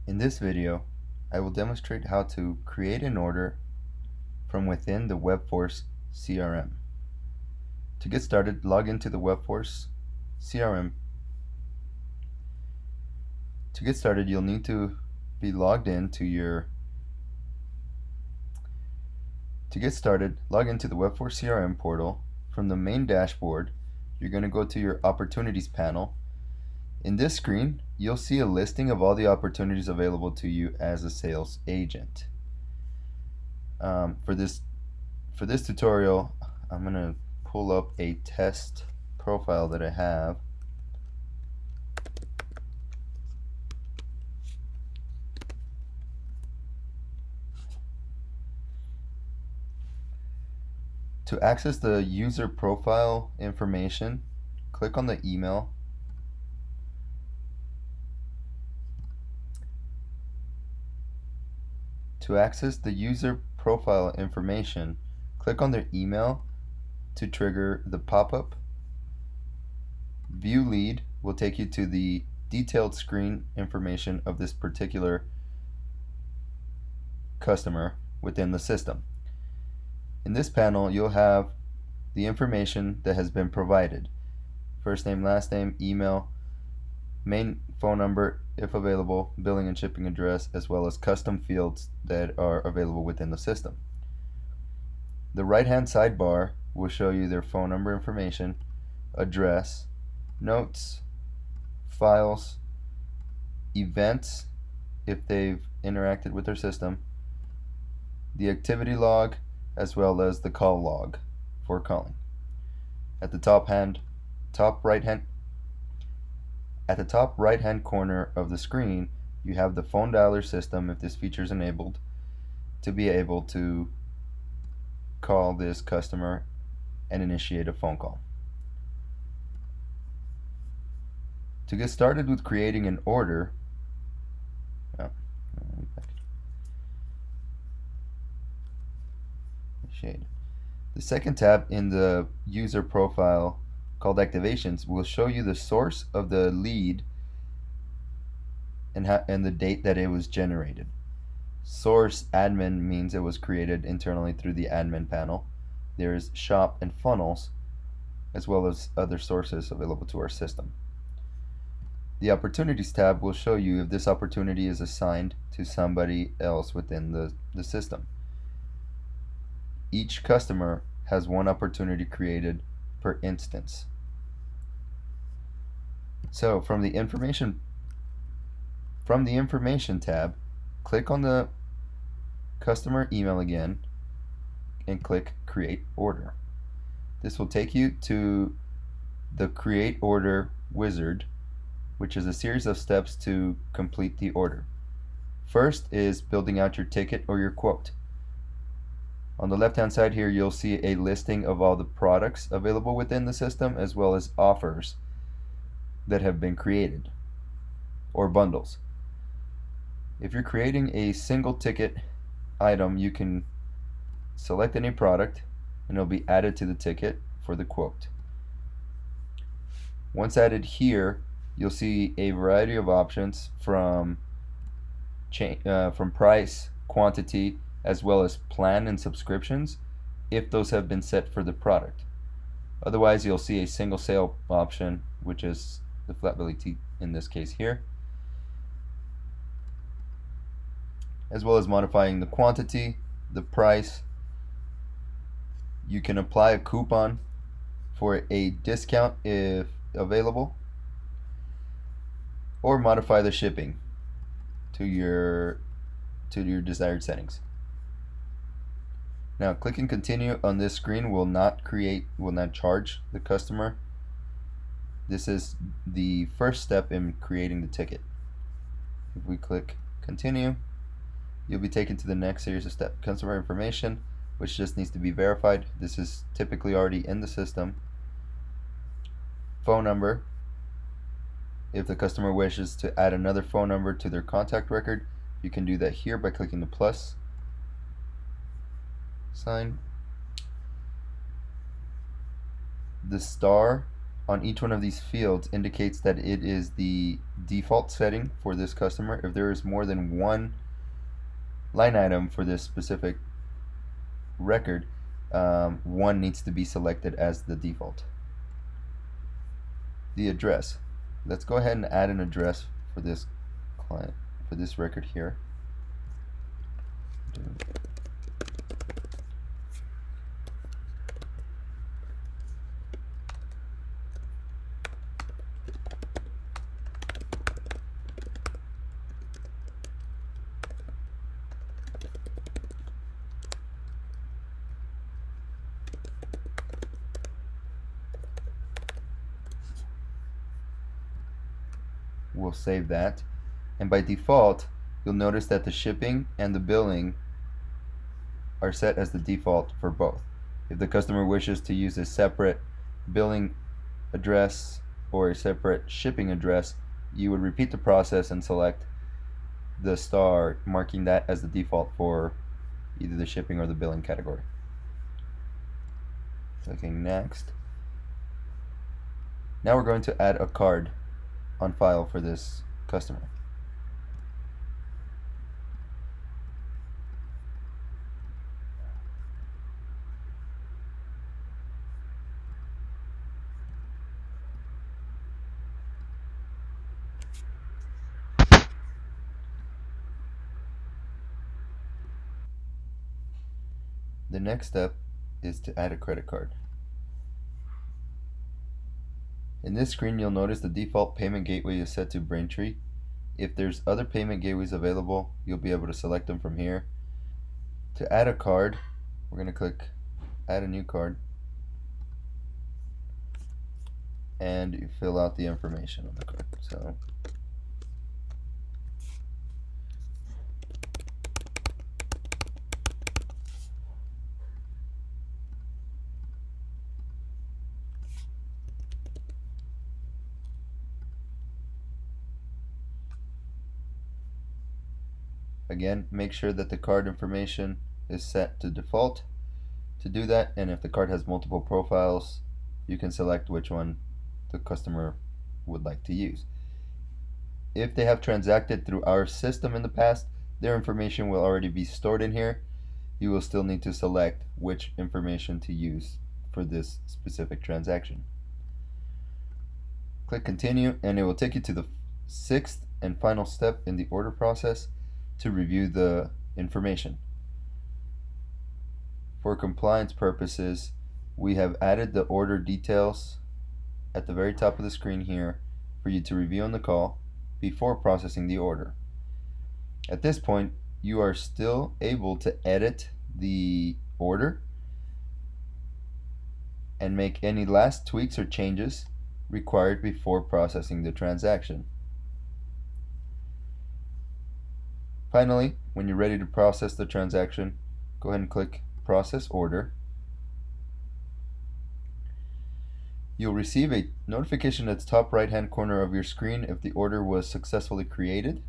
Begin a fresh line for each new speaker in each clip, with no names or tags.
In this video, I will demonstrate how to create an order from within the WebForce CRM. To get started, log into the WebForce CRM. To get started, you'll need to be logged in to your To get started, log into the WebForce CRM portal. From the main dashboard, you're going to go to your Opportunities panel. In this screen, you'll see a listing of all the opportunities available to you as a sales agent. For this tutorial, I'm going to pull up a test profile that I have. To access the user profile information, click on the email. To access the user profile information, click on their email to trigger the pop-up. View lead will take you to the detailed screen information of this particular customer within the system. In this panel, you'll have the information that has been provided: first name, last name, email, main phone number if available, billing and shipping address, as well as custom fields that are available within the system. The right-hand sidebar will show you their phone number information, address, notes, files, events if they've interacted with their system, the activity log, as well as the call log for calling. At the top right-hand corner of the screen, you have the phone dialer system, if this feature is enabled, to be able to call this customer and initiate a phone call. To get started with creating an order, the second tab in the user profile, called Activations, will show you the source of the lead and the date that it was generated. Source admin means it was created internally through the admin panel. There's shop and funnels, as well as other sources available to our system. The Opportunities tab will show you if this opportunity is assigned to somebody else within the system. Each customer has one opportunity created per instance. So from the information tab, click on the customer email again and click Create Order. This will take you to the Create Order wizard, which is a series of steps to complete the order. First is building out your ticket or your quote. On the left-hand side here, you'll see a listing of all the products available within the system, as well as offers that have been created, or bundles. If you're creating a single ticket item, you can select any product and it'll be added to the ticket for the quote. Once added here, you'll see a variety of options from price, quantity, as well as plan and subscriptions, if those have been set for the product. Otherwise, you'll see a single sale option, which is the flat belly tee in this case here, as well as modifying the quantity, the price. You can apply a coupon for a discount if available, or modify the shipping to your desired settings. Now, clicking continue on this screen will not charge the customer. This is the first step in creating the ticket. If we click continue, you'll be taken to the next series of steps. Customer information, which just needs to be verified. This is typically already in the system. Phone number. If the customer wishes to add another phone number to their contact record, you can do that here by clicking the plus sign. The star on each one of these fields indicates that it is the default setting for this customer. If there is more than one line item for this specific record, one needs to be selected as the default. The address. Let's go ahead and add an address for this client, for this record here. We'll save that, and by default you'll notice that the shipping and the billing are set as the default for both. If the customer wishes to use a separate billing address or a separate shipping address, you would repeat the process and select the star, marking that as the default for either the shipping or the billing category. Clicking next. Now we're going to add a card on file for this customer. The next step is to add a credit card. In this screen, you'll notice the default payment gateway is set to Braintree. If there's other payment gateways available, you'll be able to select them from here. To add a card, we're going to click Add a new card, and you fill out the information on the card. So again, make sure that the card information is set to default to do that, and if the card has multiple profiles, you can select which one the customer would like to use. If they have transacted through our system in the past, their information will already be stored in here. You will still need to select which information to use for this specific transaction. Click continue, and it will take you to the sixth and final step in the order process to review the information. For compliance purposes, we have added the order details at the very top of the screen here for you to review on the call before processing the order. At this point, you are still able to edit the order and make any last tweaks or changes required before processing the transaction. Finally, when you're ready to process the transaction, go ahead and click Process Order. You'll receive a notification at the top right hand corner of your screen if the order was successfully created.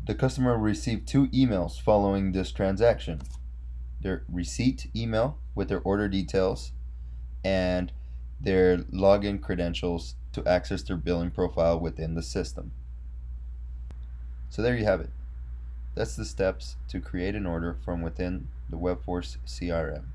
The customer will receive two emails following this transaction: their receipt email with their order details and their login credentials to access their billing profile within the system. So there you have it. That's the steps to create an order from within the WebForce CRM.